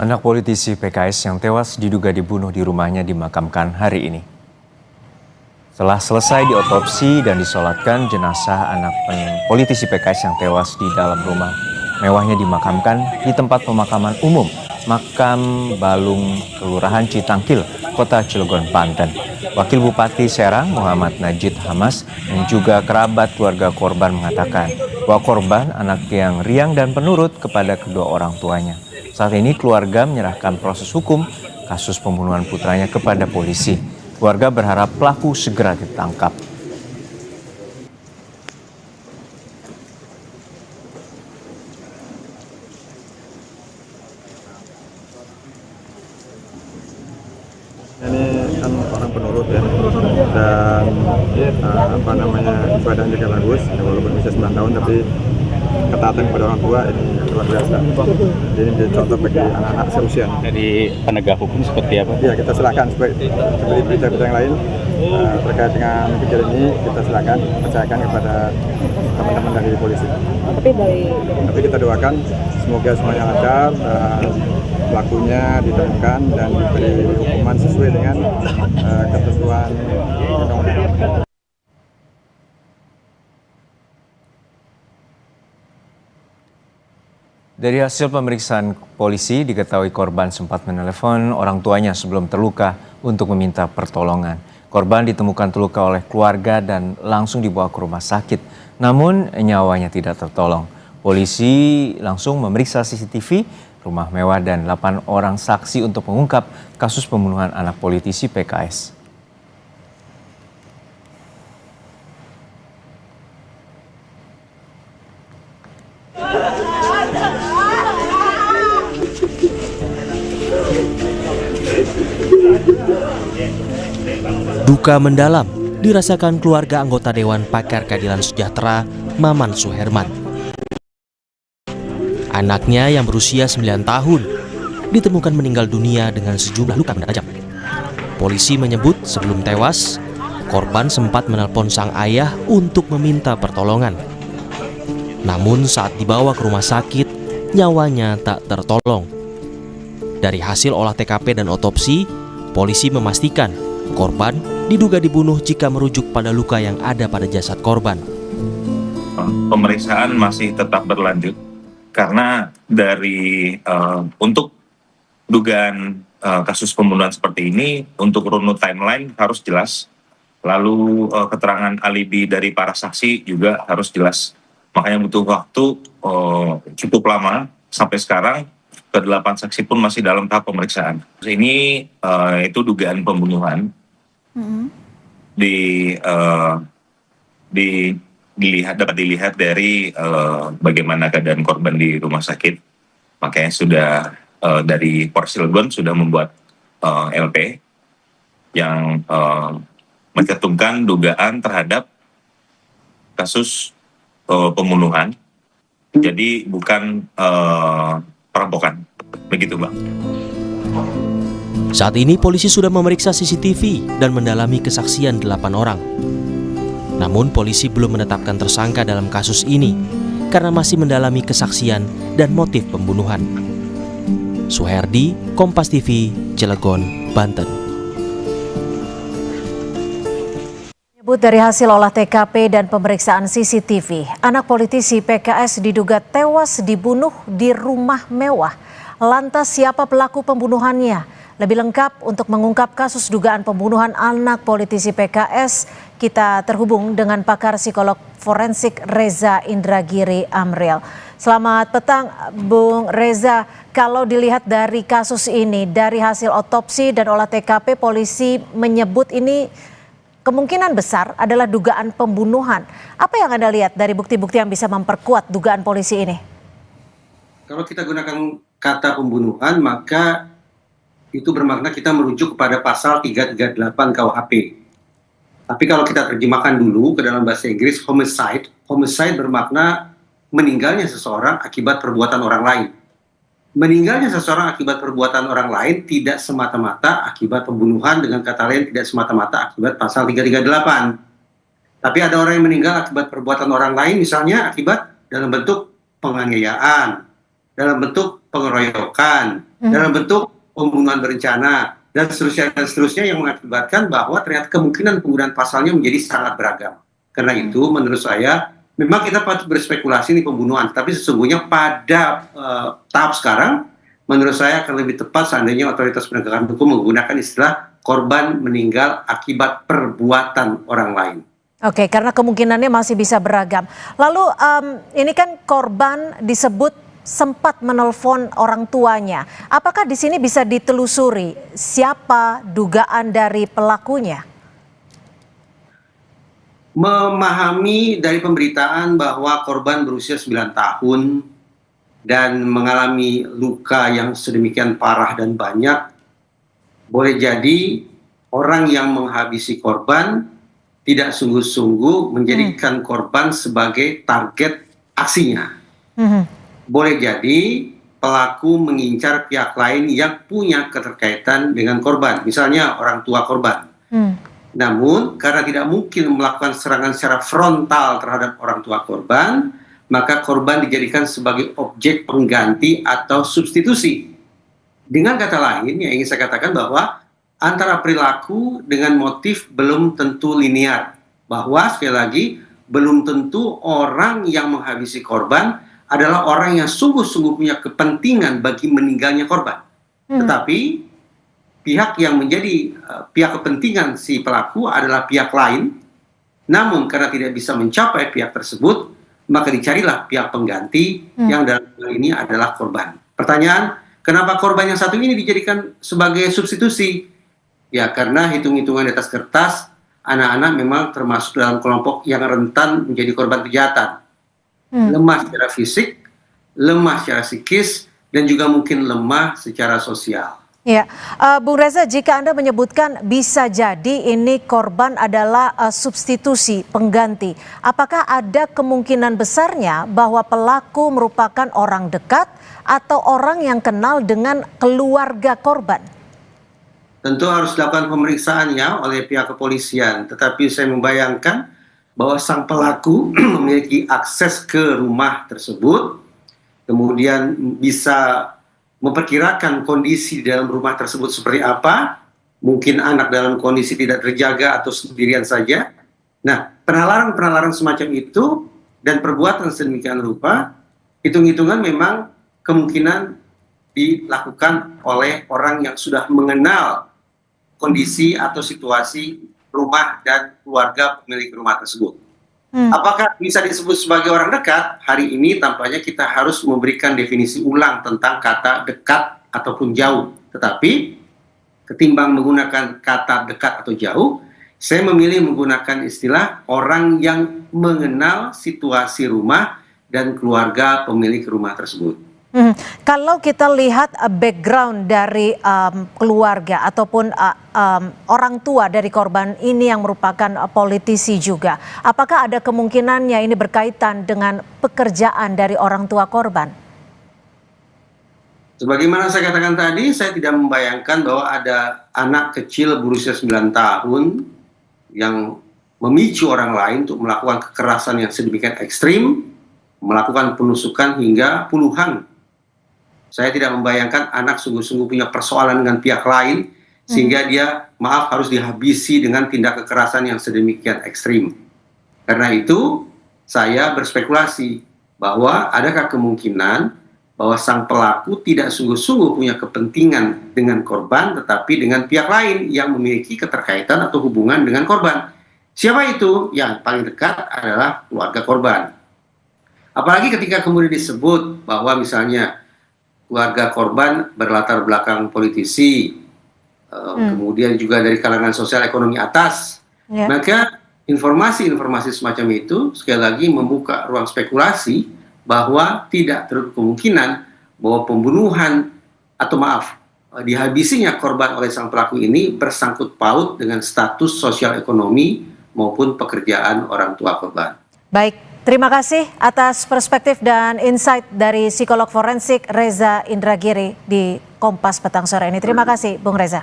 Anak politisi PKS yang tewas diduga dibunuh di rumahnya dimakamkan hari ini. Setelah selesai diotopsi dan disolatkan, jenazah anak politisi PKS yang tewas di dalam rumah mewahnya dimakamkan di tempat pemakaman umum Makam Balung, Kelurahan Citangkil, Kota Cilegon, Banten. Wakil Bupati Serang Muhammad Najib Hamas yang juga kerabat keluarga korban mengatakan bahwa korban anak yang riang dan penurut kepada kedua orang tuanya. Saat ini keluarga menyerahkan proses hukum kasus pembunuhan putranya kepada polisi. Keluarga berharap pelaku segera ditangkap. Ini kan orang penurut ya, dan ibadahnya juga bagus, ya, walaupun bisa 9 tahun tapi ketaatan kepada orang tua ini luar biasa. Jadi ini contoh bagi anak-anak seusia. Dari penegak hukum seperti apa? Ya, kita silakan seperti berita-berita yang lain terkait dengan kejadian ini, kita silakan percayakan kepada teman-teman dari polisi. Tapi kita doakan semoga semuanya lancar, pelakunya ditemukan dan diberi hukuman sesuai dengan ketentuan undang-undang. Dari hasil pemeriksaan polisi diketahui korban sempat menelepon orang tuanya sebelum terluka untuk meminta pertolongan. Korban ditemukan terluka oleh keluarga dan langsung dibawa ke rumah sakit. Namun nyawanya tidak tertolong. Polisi langsung memeriksa CCTV, rumah mewah dan 8 orang saksi untuk mengungkap kasus pembunuhan anak politisi PKS. Duka mendalam dirasakan keluarga anggota Dewan Pakar Keadilan Sejahtera, Maman Suherman. Anaknya yang berusia 9 tahun ditemukan meninggal dunia dengan sejumlah luka tajam. Polisi menyebut sebelum tewas, korban sempat menelpon sang ayah untuk meminta pertolongan. Namun saat dibawa ke rumah sakit, nyawanya tak tertolong. Dari hasil olah TKP dan otopsi, polisi memastikan korban diduga dibunuh jika merujuk pada luka yang ada pada jasad korban. Pemeriksaan masih tetap berlanjut karena dari untuk dugaan kasus pembunuhan seperti ini, untuk runut timeline harus jelas, lalu keterangan alibi dari para saksi juga harus jelas. Makanya butuh waktu cukup lama sampai sekarang. Ke-8 saksi pun masih dalam tahap pemeriksaan. Ini itu dugaan pembunuhan. Dapat dilihat dari bagaimana keadaan korban di rumah sakit. Makanya sudah dari Polres Cilegon sudah membuat LP yang mencantumkan dugaan terhadap kasus pembunuhan. Jadi bukan perampokan, begitu Bang. Saat ini polisi sudah memeriksa CCTV dan mendalami kesaksian 8 orang. Namun polisi belum menetapkan tersangka dalam kasus ini karena masih mendalami kesaksian dan motif pembunuhan. Suherdi, Kompas TV, Cilegon, Banten. Dari hasil olah TKP dan pemeriksaan CCTV, anak politisi PKS diduga tewas dibunuh di rumah mewah. Lantas siapa pelaku pembunuhannya? Lebih lengkap untuk mengungkap kasus dugaan pembunuhan anak politisi PKS, kita terhubung dengan pakar psikolog forensik Reza Indragiri Amril. Selamat petang Bung Reza, kalau dilihat dari kasus ini, dari hasil otopsi dan olah TKP, polisi menyebut ini kemungkinan besar adalah dugaan pembunuhan. Apa yang Anda lihat dari bukti-bukti yang bisa memperkuat dugaan polisi ini? Kalau kita gunakan kata pembunuhan, maka itu bermakna kita merujuk kepada pasal 338 KUHP. Tapi kalau kita terjemahkan dulu ke dalam bahasa Inggris, homicide bermakna meninggalnya seseorang akibat perbuatan orang lain. Meninggalnya seseorang akibat perbuatan orang lain tidak semata-mata akibat pembunuhan, dengan kata lain tidak semata-mata akibat pasal 338. Tapi ada orang yang meninggal akibat perbuatan orang lain, misalnya akibat dalam bentuk penganiayaan, dalam bentuk pengeroyokan, dalam bentuk pembunuhan berencana dan seterusnya yang mengakibatkan bahwa ternyata kemungkinan penggunaan pasalnya menjadi sangat beragam. Karena itu menurut saya memang kita patut berspekulasi ini pembunuhan, tapi sesungguhnya pada tahap sekarang menurut saya akan lebih tepat seandainya otoritas penegakan hukum menggunakan istilah korban meninggal akibat perbuatan orang lain. Oke, karena kemungkinannya masih bisa beragam. Lalu ini kan korban disebut sempat menelpon orang tuanya. Apakah di sini bisa ditelusuri siapa dugaan dari pelakunya? Memahami dari pemberitaan bahwa korban berusia 9 tahun dan mengalami luka yang sedemikian parah dan banyak, boleh jadi orang yang menghabisi korban tidak sungguh-sungguh menjadikan korban sebagai target aksinya. Boleh jadi pelaku mengincar pihak lain yang punya keterkaitan dengan korban, misalnya orang tua korban. Namun karena tidak mungkin melakukan serangan secara frontal terhadap orang tua korban, maka korban dijadikan sebagai objek pengganti atau substitusi. Dengan kata lain, yang ingin saya katakan bahwa antara perilaku dengan motif belum tentu linear. Bahwa sekali lagi, belum tentu orang yang menghabisi korban adalah orang yang sungguh-sungguh punya kepentingan bagi meninggalnya korban. Tetapi pihak yang menjadi pihak kepentingan si pelaku adalah pihak lain, namun karena tidak bisa mencapai pihak tersebut, maka dicarilah pihak pengganti yang dalam hal ini adalah korban. Pertanyaan, kenapa korban yang satu ini dijadikan sebagai substitusi? Ya karena hitung-hitungan di atas kertas, anak-anak memang termasuk dalam kelompok yang rentan menjadi korban kejahatan. Lemah secara fisik, lemah secara psikis, dan juga mungkin lemah secara sosial. Ya, Bung Reza, jika Anda menyebutkan bisa jadi ini korban adalah substitusi pengganti, apakah ada kemungkinan besarnya bahwa pelaku merupakan orang dekat atau orang yang kenal dengan keluarga korban? Tentu harus dilakukan pemeriksaannya oleh pihak kepolisian, tetapi saya membayangkan bahwa sang pelaku memiliki akses ke rumah tersebut, kemudian bisa memperkirakan kondisi di dalam rumah tersebut seperti apa, mungkin anak dalam kondisi tidak terjaga atau sendirian saja. Nah, penalaran-penalaran semacam itu dan perbuatan sedemikian rupa, hitung-hitungan memang kemungkinan dilakukan oleh orang yang sudah mengenal kondisi atau situasi rumah dan keluarga pemilik rumah tersebut. Apakah bisa disebut sebagai orang dekat? Hari ini tampaknya kita harus memberikan definisi ulang tentang kata dekat ataupun jauh. Tetapi ketimbang menggunakan kata dekat atau jauh, saya memilih menggunakan istilah orang yang mengenal situasi rumah dan keluarga pemilik rumah tersebut. Kalau kita lihat background dari keluarga ataupun orang tua dari korban ini yang merupakan politisi juga, apakah ada kemungkinannya ini berkaitan dengan pekerjaan dari orang tua korban? Sebagaimana saya katakan tadi, saya tidak membayangkan bahwa ada anak kecil berusia 9 tahun yang memicu orang lain untuk melakukan kekerasan yang sedemikian ekstrim, melakukan penusukan hingga puluhan. Saya tidak membayangkan anak sungguh-sungguh punya persoalan dengan pihak lain, sehingga dia, harus dihabisi dengan tindak kekerasan yang sedemikian ekstrim. Karena itu, saya berspekulasi bahwa adakah kemungkinan bahwa sang pelaku tidak sungguh-sungguh punya kepentingan dengan korban, tetapi dengan pihak lain yang memiliki keterkaitan atau hubungan dengan korban. Siapa itu? Yang paling dekat adalah keluarga korban. Apalagi ketika kemudian disebut bahwa misalnya keluarga korban berlatar belakang politisi, kemudian juga dari kalangan sosial ekonomi atas, maka informasi-informasi semacam itu sekali lagi membuka ruang spekulasi bahwa tidak terlalu kemungkinan bahwa pembunuhan atau dihabisinya korban oleh sang pelaku ini bersangkut paut dengan status sosial ekonomi maupun pekerjaan orang tua korban. Baik. Terima kasih atas perspektif dan insight dari psikolog forensik Reza Indragiri di Kompas Petang sore ini. Terima kasih, Bung Reza.